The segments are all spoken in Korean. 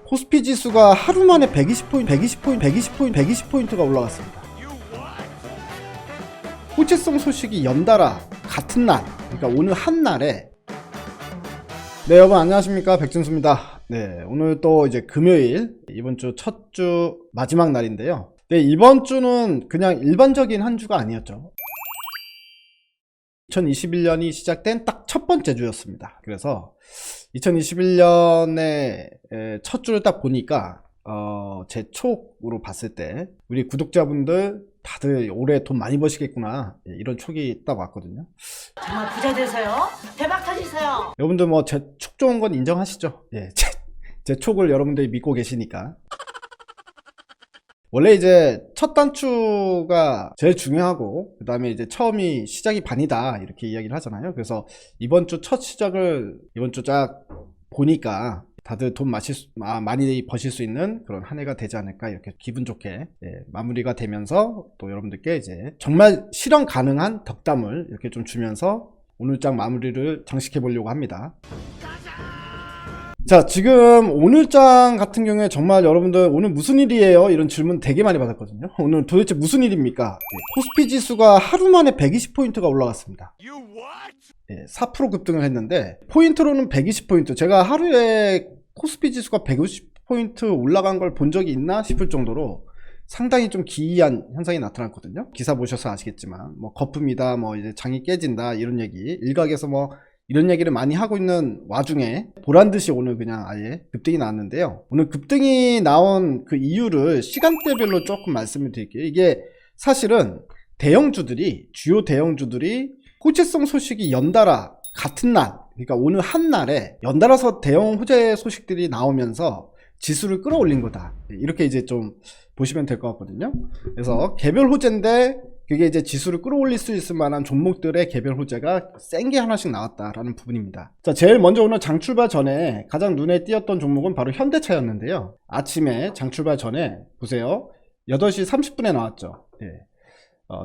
코스피 지수가 하루 만에 120포인트가 올라갔습니다. 호재성 소식이 연달아 같은 날, 그러니까 오늘 한 날에. 네, 여러분 안녕하십니까, 백준수입니다. 네, 오늘 또 이제 금요일, 이번 주 첫 주 마지막 날인데요. 네, 이번 주는 그냥 일반적인 한 주가 아니었죠. 2021년이 시작된 딱 첫 번째 주였습니다. 그래서 2021년의 첫 주를 딱 보니까 제 촉으로 봤을 때 우리 구독자분들 다들 올해 돈 많이 버시겠구나, 이런 촉이 딱 왔거든요. 정말 부자 되세요. 대박 터지세요. 여러분들 뭐 제 촉 좋은 건 인정하시죠? 예, 제 촉을 여러분들이 믿고 계시니까. 원래 이제 첫 단추가 제일 중요하고, 그 다음에 이제 처음이 시작이 반이다, 이렇게 이야기를 하잖아요. 그래서 이번 주 첫 시작을 이번 주 쫙 보니까 다들 돈 많이 버실 수 있는 그런 한 해가 되지 않을까, 이렇게 기분 좋게 마무리가 되면서 또 여러분들께 이제 정말 실현 가능한 덕담을 이렇게 좀 주면서 오늘 장 마무리를 장식해 보려고 합니다. 자, 지금 오늘 장 같은 경우에 정말 여러분들 오늘 무슨 일이에요? 이런 질문 되게 많이 받았거든요. 오늘 도대체 무슨 일입니까? 코스피 지수가 하루 만에 120포인트가 올라갔습니다. 4% 급등을 했는데, 포인트로는 120포인트. 제가 하루에 코스피 지수가 150포인트 올라간 걸 본 적이 있나 싶을 정도로 상당히 좀 기이한 현상이 나타났거든요. 기사 보셔서 아시겠지만, 뭐 거품이다, 뭐 이제 장이 깨진다, 이런 얘기, 일각에서 뭐 이런 얘기를 많이 하고 있는 와중에 보란듯이 오늘 그냥 아예 급등이 나왔는데요. 오늘 급등이 나온 그 이유를 시간대별로 조금 말씀을 드릴게요. 이게 사실은 주요 대형주들이 호재성 소식이 연달아 같은 날, 그러니까 오늘 한 날에 연달아서 대형 호재 소식들이 나오면서 지수를 끌어올린 거다, 이렇게 이제 좀 보시면 될 것 같거든요. 그래서 개별 호재인데 그게 이제 지수를 끌어올릴 수 있을 만한 종목들의 개별 호재가 센 게 하나씩 나왔다라는 부분입니다. 자, 제일 먼저 오늘 장 출발 전에 가장 눈에 띄었던 종목은 바로 현대차였는데요. 아침에 장 출발 전에 보세요. 8시 30분에 나왔죠.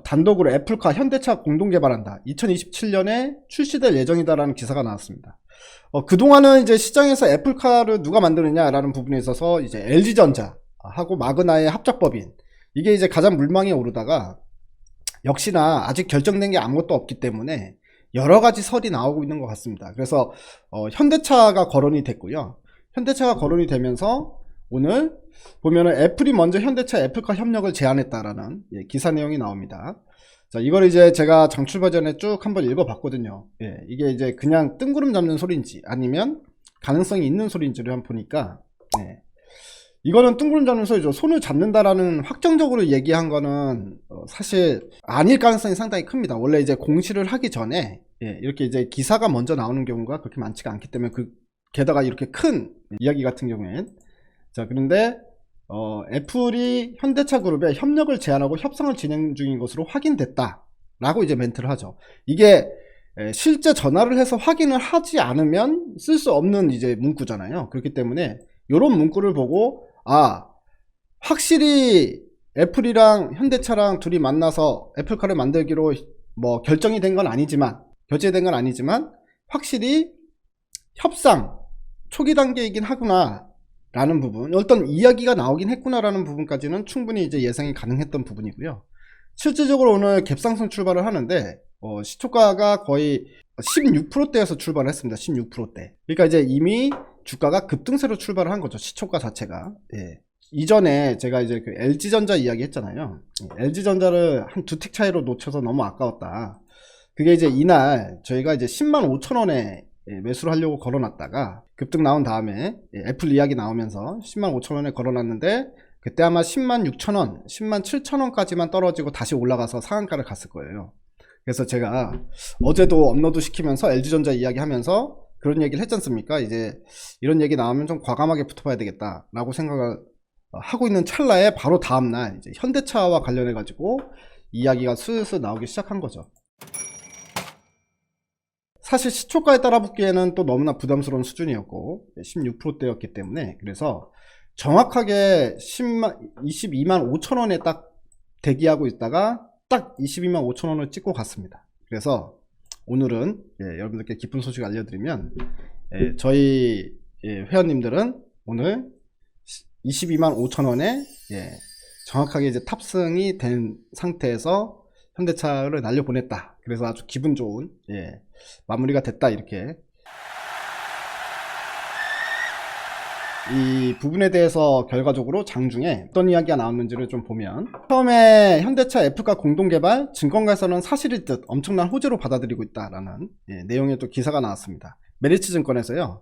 단독으로 애플카 현대차 공동 개발한다, 2027년에 출시될 예정이다라는 기사가 나왔습니다. 그동안은 이제 시장에서 애플카를 누가 만드느냐라는 부분에 있어서 이제 LG전자하고 마그나의 합작법인, 이게 이제 가장 물망에 오르다가 역시나 아직 결정된 게 아무것도 없기 때문에 여러가지 설이 나오고 있는 것 같습니다. 그래서 현대차가 거론이 됐고요. 현대차가 거론이 되면서 오늘 보면은 애플이 먼저 현대차 애플카 협력을 제안했다라는 기사 내용이 나옵니다. 자, 이걸 이제 제가 장 출발 전에 쭉 한번 읽어봤거든요. 이게 이제 그냥 뜬구름 잡는 소리인지 아니면 가능성이 있는 소리인지를 한번 보니까, 이거는 뜬구름 잡는 소리죠. 손을 잡는다라는 확정적으로 얘기한 거는 사실 아닐 가능성이 상당히 큽니다. 원래 이제 공시를 하기 전에 이렇게 이제 기사가 먼저 나오는 경우가 그렇게 많지가 않기 때문에, 게다가 이렇게 큰 이야기 같은 경우엔. 자, 그런데 애플이 현대차 그룹에 협력을 제안하고 협상을 진행 중인 것으로 확인됐다 라고 이제 멘트를 하죠. 이게 실제 전화를 해서 확인을 하지 않으면 쓸 수 없는 이제 문구잖아요. 그렇기 때문에 이런 문구를 보고, 확실히 애플이랑 현대차랑 둘이 만나서 애플카를 만들기로 뭐 결정이 된 건 아니지만, 결제된 건 아니지만 확실히 협상 초기 단계이긴 하구나 라는 부분, 어떤 이야기가 나오긴 했구나 라는 부분까지는 충분히 이제 예상이 가능했던 부분이고요. 실질적으로 오늘 갭상승 출발을 하는데 시초가가 거의 16%대에서 출발을 했습니다. 16%대. 그러니까 이제 이미 주가가 급등세로 출발을 한 거죠, 시초가 자체가. 이전에 제가 이제 그 LG전자 이야기 했잖아요. LG전자를 한 두 틱 차이로 놓쳐서 너무 아까웠다. 그게 이제 이날 저희가 이제 100,000원에 매수를 하려고 걸어놨다가 급등 나온 다음에 애플 이야기 나오면서 105,000원에 걸어놨는데, 그때 아마 106,000원, 107,000원까지만 떨어지고 다시 올라가서 상한가를 갔을 거예요. 그래서 제가 어제도 업로드 시키면서 LG전자 이야기 하면서 그런 얘기를 했지 않습니까? 이제 이런 얘기 나오면 좀 과감하게 붙어봐야 되겠다 라고 생각을 하고 있는 찰나에 바로 다음날 이제 현대차와 관련해 가지고 이야기가 슬슬 나오기 시작한 거죠. 사실 시초가에 따라붙기에는 또 너무나 부담스러운 수준이었고 16%대였기 때문에, 그래서 정확하게 225,000원에 딱 대기하고 있다가 딱 225,000원을 찍고 갔습니다. 그래서 오늘은 여러분들께 기쁜 소식 알려드리면, 저희 회원님들은 오늘 22만 5천 원에 정확하게 이제 탑승이 된 상태에서 현대차를 날려보냈다. 그래서 아주 기분 좋은 마무리가 됐다. 이렇게 이 부분에 대해서 결과적으로 장중에 어떤 이야기가 나왔는지를 좀 보면, 처음에 현대차 F카 공동개발 증권가에서는 사실일 듯 엄청난 호재로 받아들이고 있다라는 내용의 또 기사가 나왔습니다. 메리츠 증권에서요,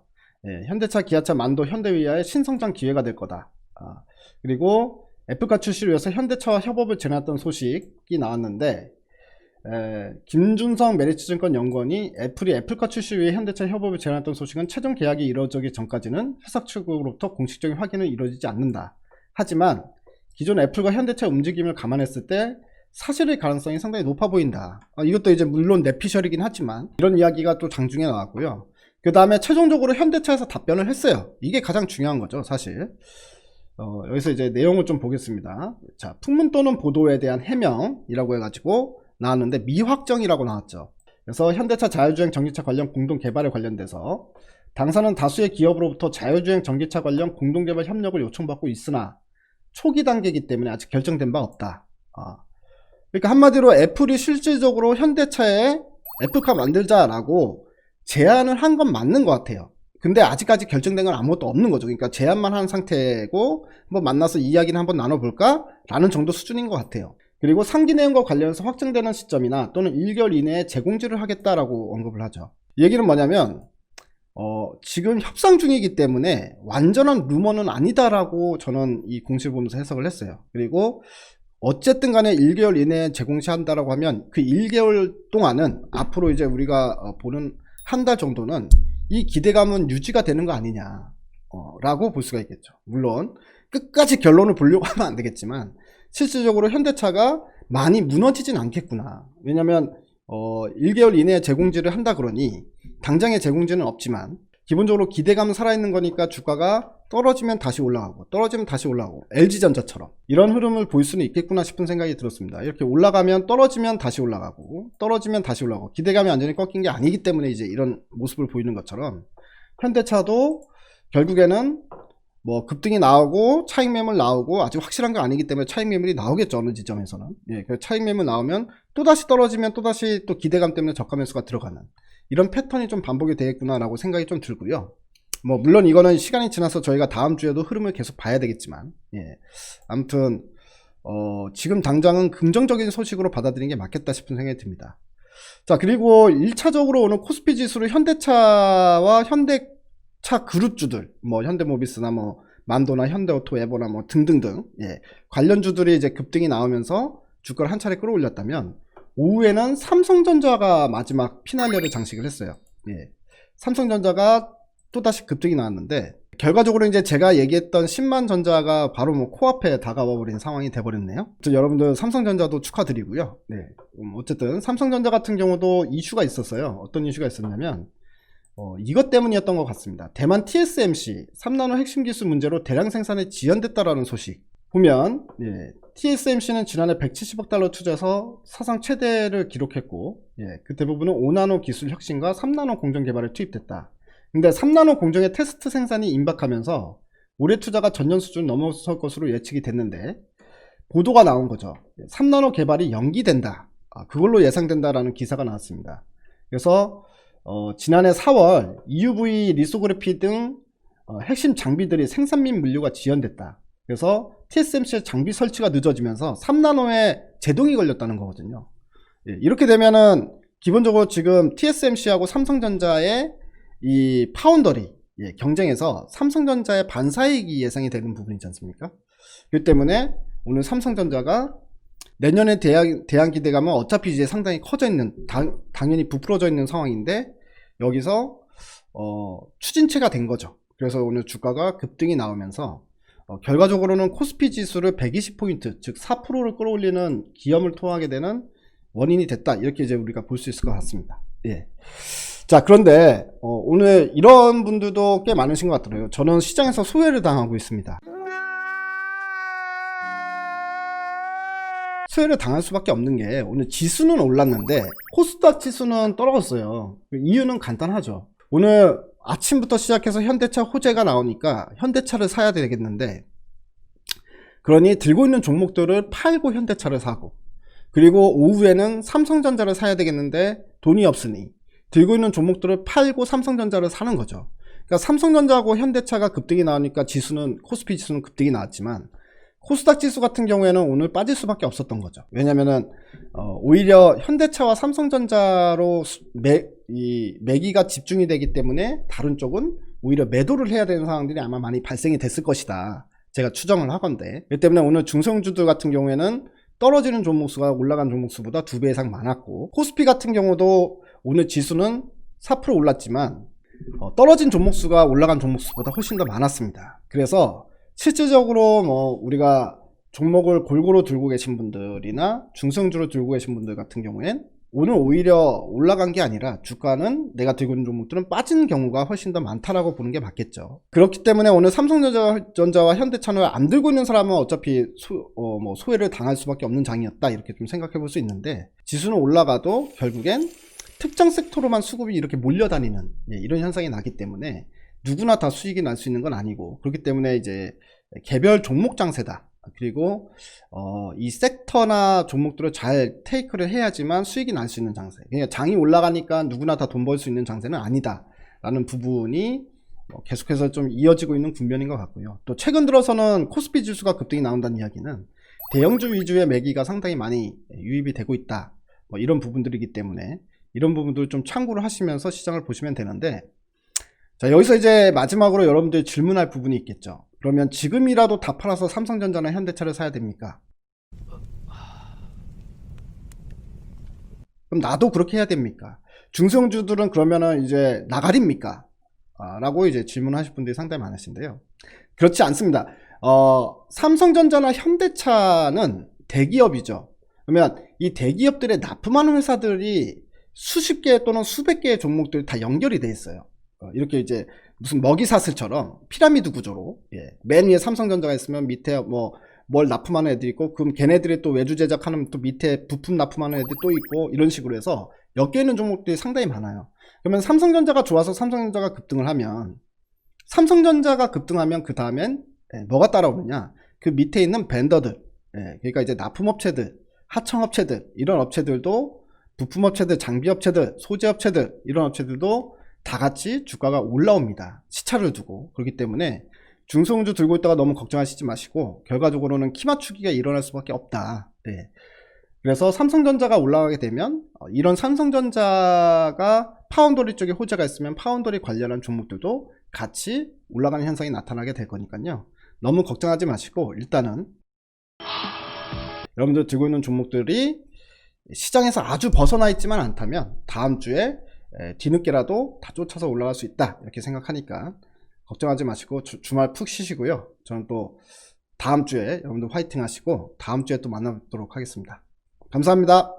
현대차, 기아차, 만도, 현대위아의 신성장 기회가 될 거다. 그리고 F카 출시를 위해서 현대차와 협업을 제안했던 소식이 나왔는데, 김준성 메리츠증권 연구원이 애플이 애플카 출시 위해 현대차 협업을 제안했던 소식은 최종 계약이 이루어지기 전까지는 회사 측으로부터 공식적인 확인은 이루어지지 않는다. 하지만 기존 애플과 현대차 움직임을 감안했을 때 사실의 가능성이 상당히 높아 보인다. 이것도 이제 물론 내피셜이긴 하지만 이런 이야기가 또 장중에 나왔고요. 그 다음에 최종적으로 현대차에서 답변을 했어요. 이게 가장 중요한 거죠, 사실. 여기서 이제 내용을 좀 보겠습니다. 자, 풍문 또는 보도에 대한 해명이라고 해가지고 나왔는데 미확정이라고 나왔죠. 그래서 현대차 자율주행 전기차 관련 공동 개발에 관련돼서 당사는 다수의 기업으로부터 자율주행 전기차 관련 공동 개발 협력을 요청받고 있으나 초기 단계이기 때문에 아직 결정된 바 없다. 그러니까 한마디로 애플이 실질적으로 현대차에 애플카 만들자라고 제안을 한 건 맞는 것 같아요. 근데 아직까지 결정된 건 아무것도 없는 거죠. 그러니까 제안만 한 상태고 한번 만나서 이야기를 한번 나눠볼까? 라는 정도 수준인 것 같아요. 그리고 상기 내용과 관련해서 확정되는 시점이나 또는 1개월 이내에 재공지를 하겠다라고 언급을 하죠. 이 얘기는 뭐냐면 지금 협상 중이기 때문에 완전한 루머는 아니다라고 저는 이 공시를 보면서 해석을 했어요. 그리고 어쨌든 간에 1개월 이내에 재공시한다라고 하면 그 1개월 동안은 앞으로 이제 우리가 보는 한 달 정도는 이 기대감은 유지가 되는 거 아니냐 라고 볼 수가 있겠죠. 물론 끝까지 결론을 보려고 하면 안 되겠지만 실질적으로 현대차가 많이 무너지진 않겠구나. 왜냐면 1개월 이내에 재공지를 한다 그러니 당장의 재공지는 없지만 기본적으로 기대감은 살아있는 거니까 주가가 떨어지면 다시 올라가고 떨어지면 다시 올라가고 LG전자처럼 이런 흐름을 볼 수는 있겠구나 싶은 생각이 들었습니다. 이렇게 올라가면 떨어지면 다시 올라가고 떨어지면 다시 올라가고 기대감이 완전히 꺾인 게 아니기 때문에 이제 이런 모습을 보이는 것처럼 현대차도 결국에는 뭐 급등이 나오고 차익 매물 나오고 아직 확실한 게 아니기 때문에 차익 매물이 나오겠죠. 어느 지점에서는. 그 차익 매물 나오면 또다시 떨어지면 또다시 또 기대감 때문에 저가 매수가 들어가는 이런 패턴이 좀 반복이 되겠구나 라고 생각이 좀 들고요. 뭐 물론 이거는 시간이 지나서 저희가 다음 주에도 흐름을 계속 봐야 되겠지만 아무튼 지금 당장은 긍정적인 소식으로 받아들이는 게 맞겠다 싶은 생각이 듭니다. 자, 그리고 1차적으로 오늘 코스피 지수를 현대차와 현대차 그룹주들 뭐 현대모비스나 뭐 만도나 현대오토, 에버나 뭐 등등등 관련주들이 이제 급등이 나오면서 주가를 한 차례 끌어올렸다면 오후에는 삼성전자가 마지막 피날레를 장식을 했어요. 삼성전자가 또다시 급등이 나왔는데 결과적으로 이제 제가 얘기했던 10만 전자가 바로 뭐 코앞에 다가와 버린 상황이 돼버렸네요. 여러분들 삼성전자도 축하드리고요. 어쨌든 삼성전자 같은 경우도 이슈가 있었어요. 어떤 이슈가 있었냐면 이것 때문이었던 것 같습니다. 대만 TSMC 3나노 핵심 기술 문제로 대량 생산에 지연됐다라는 소식 보면 TSMC는 지난해 170억 달러 투자해서 사상 최대를 기록했고 그 대부분은 5나노 기술 혁신과 3나노 공정 개발에 투입됐다. 근데 3나노 공정의 테스트 생산이 임박하면서 올해 투자가 전년 수준 넘어설 것으로 예측이 됐는데 보도가 나온 거죠. 3나노 개발이 연기된다. 그걸로 예상된다라는 기사가 나왔습니다. 그래서 지난해 4월 EUV 리소그래피 등 핵심 장비들이 생산 및 물류가 지연됐다. 그래서 TSMC의 장비 설치가 늦어지면서 3나노에 제동이 걸렸다는 거거든요. 이렇게 되면은 기본적으로 지금 TSMC하고 삼성전자의 이 파운더리 경쟁에서 삼성전자의 반사이익이 예상이 되는 부분이지 않습니까? 그렇기 때문에 오늘 삼성전자가 내년에 대한 기대감은 어차피 이제 상당히 커져 있는 당연히 부풀어져 있는 상황인데 여기서 추진체가 된 거죠. 그래서 오늘 주가가 급등이 나오면서 결과적으로는 코스피 지수를 120포인트 즉 4%를 끌어올리는 기염을 토하게 되는 원인이 됐다. 이렇게 이제 우리가 볼 수 있을 것 같습니다. 자, 그런데 오늘 이런 분들도 꽤 많으신 것 같더라고요. 저는 시장에서 소외를 당하고 있습니다. 소외를 당할 수밖에 없는 게 오늘 지수는 올랐는데 코스닥 지수는 떨어졌어요. 이유는 간단하죠. 오늘 아침부터 시작해서 현대차 호재가 나오니까 현대차를 사야 되겠는데 그러니 들고 있는 종목들을 팔고 현대차를 사고, 그리고 오후에는 삼성전자를 사야 되겠는데 돈이 없으니 들고 있는 종목들을 팔고 삼성전자를 사는 거죠. 그러니까 삼성전자하고 현대차가 급등이 나오니까 지수는, 코스피 지수는 급등이 나왔지만 코스닥 지수 같은 경우에는 오늘 빠질 수밖에 없었던 거죠. 왜냐면은 오히려 현대차와 삼성전자로 매기가 집중이 되기 때문에 다른 쪽은 오히려 매도를 해야 되는 상황들이 아마 많이 발생이 됐을 것이다, 제가 추정을 하건데, 그 때문에 오늘 중성주들 같은 경우에는 떨어지는 종목수가 올라간 종목수보다 2배 이상 많았고, 코스피 같은 경우도 오늘 지수는 4% 올랐지만 떨어진 종목수가 올라간 종목수보다 훨씬 더 많았습니다. 그래서 실질적으로 우리가 종목을 골고루 들고 계신 분들이나 중성주를 들고 계신 분들 같은 경우엔 오늘 오히려 올라간 게 아니라 주가는, 내가 들고 있는 종목들은 빠진 경우가 훨씬 더 많다라고 보는 게 맞겠죠. 그렇기 때문에 오늘 삼성전자와 현대차를 안 들고 있는 사람은 어차피 소외를 당할 수밖에 없는 장이었다, 이렇게 좀 생각해 볼 수 있는데, 지수는 올라가도 결국엔 특정 섹터로만 수급이 이렇게 몰려다니는 이런 현상이 나기 때문에 누구나 다 수익이 날 수 있는 건 아니고, 그렇기 때문에 이제 개별 종목 장세다. 그리고 이 섹터나 종목들을 잘 테이크를 해야지만 수익이 날 수 있는 장세. 그러니까 장이 올라가니까 누구나 다 돈 벌 수 있는 장세는 아니다 라는 부분이 계속해서 좀 이어지고 있는 국면인 것 같고요. 또 최근 들어서는 코스피 지수가 급등이 나온다는 이야기는 대형주 위주의 매기가 상당히 많이 유입이 되고 있다, 이런 부분들이기 때문에 이런 부분들을 좀 참고를 하시면서 시장을 보시면 되는데, 자, 여기서 이제 마지막으로 여러분들 질문할 부분이 있겠죠. 그러면 지금이라도 다 팔아서 삼성전자나 현대차를 사야 됩니까? 그럼 나도 그렇게 해야 됩니까? 중성주들은 그러면은 이제 나가립니까? 라고 이제 질문하실 분들이 상당히 많으신데요. 그렇지 않습니다. 삼성전자나 현대차는 대기업이죠. 그러면 이 대기업들의 납품하는 회사들이 수십 개 또는 수백 개의 종목들이 다 연결이 돼 있어요. 이렇게 이제 무슨 먹이사슬처럼 피라미드 구조로, 맨 위에 삼성전자가 있으면 밑에 뭘 납품하는 애들이 있고, 그럼 걔네들이 또 외주 제작하는 또 밑에 부품 납품하는 애들이 또 있고, 이런 식으로 해서 엮여 있는 종목들이 상당히 많아요. 그러면 삼성전자가 좋아서 삼성전자가 급등을 하면, 삼성전자가 급등하면 그 다음엔 뭐가 따라오느냐, 그 밑에 있는 벤더들, 그러니까 이제 납품업체들, 하청업체들, 이런 업체들도, 부품업체들, 장비업체들, 소재업체들, 이런 업체들도 다 같이 주가가 올라옵니다, 시차를 두고. 그렇기 때문에 중성주 들고 있다가 너무 걱정하시지 마시고, 결과적으로는 키 맞추기가 일어날 수밖에 없다. 그래서 삼성전자가 올라가게 되면 이런 삼성전자가 파운더리 쪽에 호재가 있으면 파운더리 관련한 종목들도 같이 올라가는 현상이 나타나게 될 거니까요, 너무 걱정하지 마시고 일단은 여러분들 들고 있는 종목들이 시장에서 아주 벗어나 있지만 않다면 다음 주에 뒤늦게라도 다 쫓아서 올라갈 수 있다, 이렇게 생각하니까 걱정하지 마시고 주말 푹 쉬시고요. 저는 또 다음 주에 여러분들 화이팅 하시고 다음 주에 또 만나뵙도록 하겠습니다. 감사합니다.